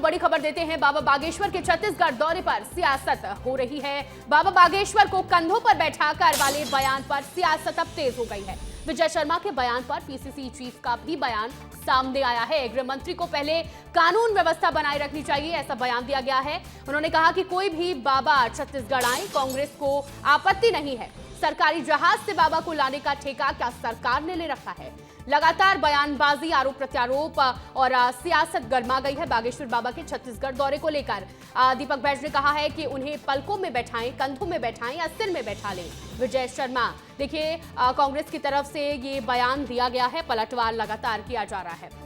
बड़ी खबर देते हैं। बाबा बागेश्वर के छत्तीसगढ़ दौरे पर सियासत हो रही है। बाबा बागेश्वर को कंधों पर बैठाकर वाले बयान पर सियासत अब तेज हो गई है। विजय शर्मा के बयान पर पीसीसी चीफ का भी बयान सामने आया है। गृह मंत्री को पहले कानून व्यवस्था बनाए रखनी चाहिए, ऐसा बयान दिया गया है। उन्होंने कहा कि कोई भी बाबा छत्तीसगढ़ आए, कांग्रेस को आपत्ति नहीं है। सरकारी जहाज से बाबा को लाने का ठेका क्या सरकार ने ले रखा है? लगातार बयानबाजी, आरोप प्रत्यारोप और सियासत गर्मा गई है बागेश्वर बाबा के छत्तीसगढ़ दौरे को लेकर। दीपक बैज ने कहा है कि उन्हें पलकों में बैठाएं, कंधों में बैठाएं या सिर में बैठा लें। विजय शर्मा, देखिए कांग्रेस की तरफ से ये बयान दिया गया है, पलटवार लगातार किया जा रहा है।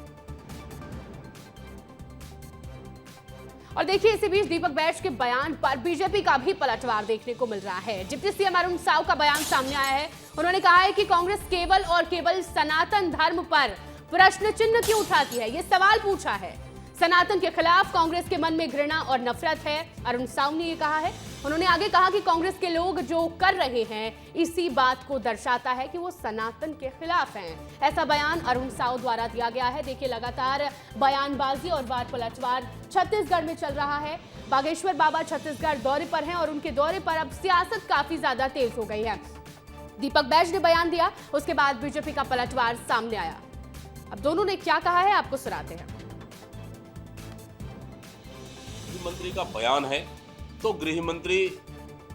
और देखिए इसी बीच दीपक बैज के बयान पर बीजेपी का भी पलटवार देखने को मिल रहा है। डिप्टी सीएम अरुण साव का बयान सामने आया है। उन्होंने कहा है कि कांग्रेस केवल और केवल सनातन धर्म पर प्रश्न चिन्ह क्यों उठाती है, ये सवाल पूछा है। सनातन के खिलाफ कांग्रेस के मन में घृणा और नफरत है, अरुण साव ने ये कहा है। उन्होंने आगे कहा कि कांग्रेस के लोग जो कर रहे हैं इसी बात को दर्शाता है कि वो सनातन के खिलाफ हैं। ऐसा बयान अरुण साव द्वारा दिया गया है। देखिए लगातार बयानबाजी और वार पलटवार छत्तीसगढ़ में चल रहा है। बागेश्वर बाबा छत्तीसगढ़ दौरे पर हैं और उनके दौरे पर अब सियासत काफी ज्यादा तेज हो गई है। दीपक बैज ने बयान दिया, उसके बाद बीजेपी का पलटवार सामने आया। अब दोनों ने क्या कहा है आपको सुनाते हैं। गृह मंत्री का बयान है तो गृह मंत्री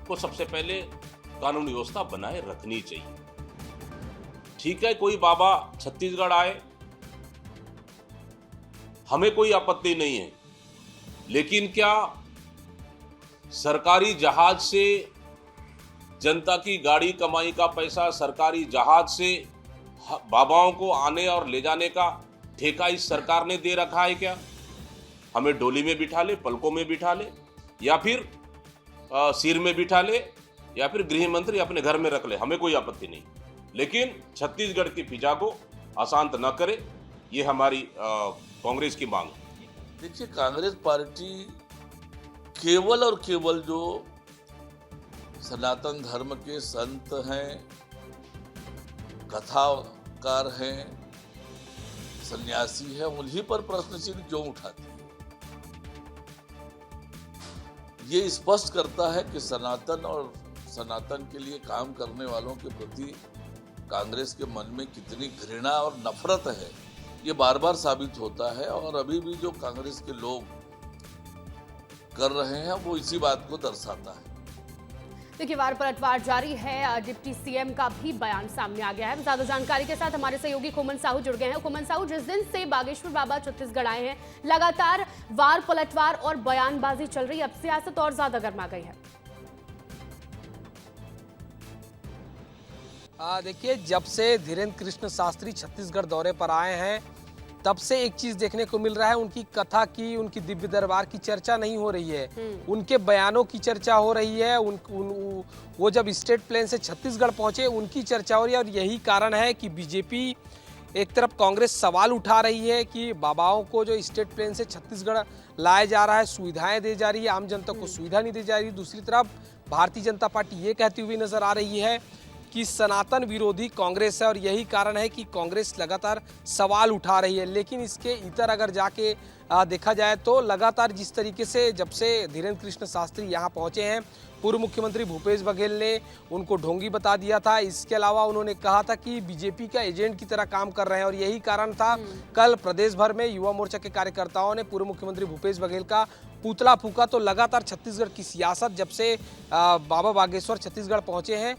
को सबसे पहले कानून व्यवस्था बनाए रखनी चाहिए। ठीक है, कोई बाबा छत्तीसगढ़ आए, हमें कोई आपत्ति नहीं है, लेकिन क्या सरकारी जहाज से जनता की गाड़ी कमाई का पैसा, सरकारी जहाज से बाबाओं को आने और ले जाने का ठेका इस सरकार ने दे रखा है क्या? हमें डोली में बिठा ले, पलकों में बिठा ले, या फिर सिर में बिठा ले, या फिर गृह मंत्री अपने घर में रख ले, हमें कोई आपत्ति नहीं। लेकिन छत्तीसगढ़ की फिजा को अशांत न करे, ये हमारी कांग्रेस की मांग है। देखिए, कांग्रेस पार्टी केवल और केवल जो सनातन धर्म के संत हैं, कथाकार हैं, सन्यासी हैं, उन्हीं पर प्रश्न चिन्ह क्यों उठाती है? ये स्पष्ट करता है कि सनातन और सनातन के लिए काम करने वालों के प्रति कांग्रेस के मन में कितनी घृणा और नफरत है, ये बार बार साबित होता है। और अभी भी जो कांग्रेस के लोग कर रहे हैं वो इसी बात को दर्शाता है। देखिए वार पलटवार जारी है। डिप्टी सीएम का भी बयान सामने आ गया है। ज्यादा जानकारी के साथ हमारे सहयोगी खुमन साहू जुड़ गए हैं। खुमन साहू, जिस दिन से बागेश्वर बाबा छत्तीसगढ़ आए हैं, लगातार वार पलटवार और बयानबाजी चल रही है, अब सियासत और ज्यादा गर्मा गई है। देखिए, जब से धीरेन्द्र कृष्ण शास्त्री छत्तीसगढ़ दौरे पर आए हैं तब से एक चीज देखने को मिल रहा है, उनकी कथा की, उनकी दिव्य दरबार की चर्चा नहीं हो रही है, उनके बयानों की चर्चा हो रही है। वो जब स्टेट प्लेन से छत्तीसगढ़ पहुंचे उनकी चर्चा हो रही है। और यही कारण है कि बीजेपी एक तरफ कांग्रेस सवाल उठा रही है कि बाबाओं को जो स्टेट प्लेन से छत्तीसगढ़ लाया जा रहा है, सुविधाएं दी जा रही है, आम जनता को सुविधा नहीं दी जा रही। दूसरी तरफ भारतीय जनता पार्टी ये कहती हुई नजर आ रही है कि सनातन विरोधी कांग्रेस है और यही कारण है कि कांग्रेस लगातार सवाल उठा रही है। लेकिन इसके इतर अगर जाके देखा जाए तो लगातार जिस तरीके से जब से धीरेन्द्र कृष्ण शास्त्री यहाँ पहुँचे हैं, पूर्व मुख्यमंत्री भूपेश बघेल ने उनको ढोंगी बता दिया था। इसके अलावा उन्होंने कहा था कि बीजेपी का एजेंट की तरह काम कर रहे हैं और यही कारण था कल प्रदेश भर में युवा मोर्चा के कार्यकर्ताओं ने पूर्व मुख्यमंत्री भूपेश बघेल का पुतला फूंका। तो लगातार छत्तीसगढ़ की सियासत जब से बाबा बागेश्वर छत्तीसगढ़ पहुँचे हैं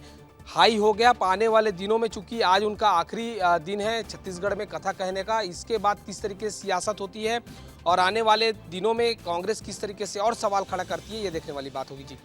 हाई हो गया। आने वाले दिनों में चूंकि आज उनका आखिरी दिन है छत्तीसगढ़ में कथा कहने का, इसके बाद किस तरीके से सियासत होती है और आने वाले दिनों में कांग्रेस किस तरीके से और सवाल खड़ा करती है, ये देखने वाली बात होगी। जी।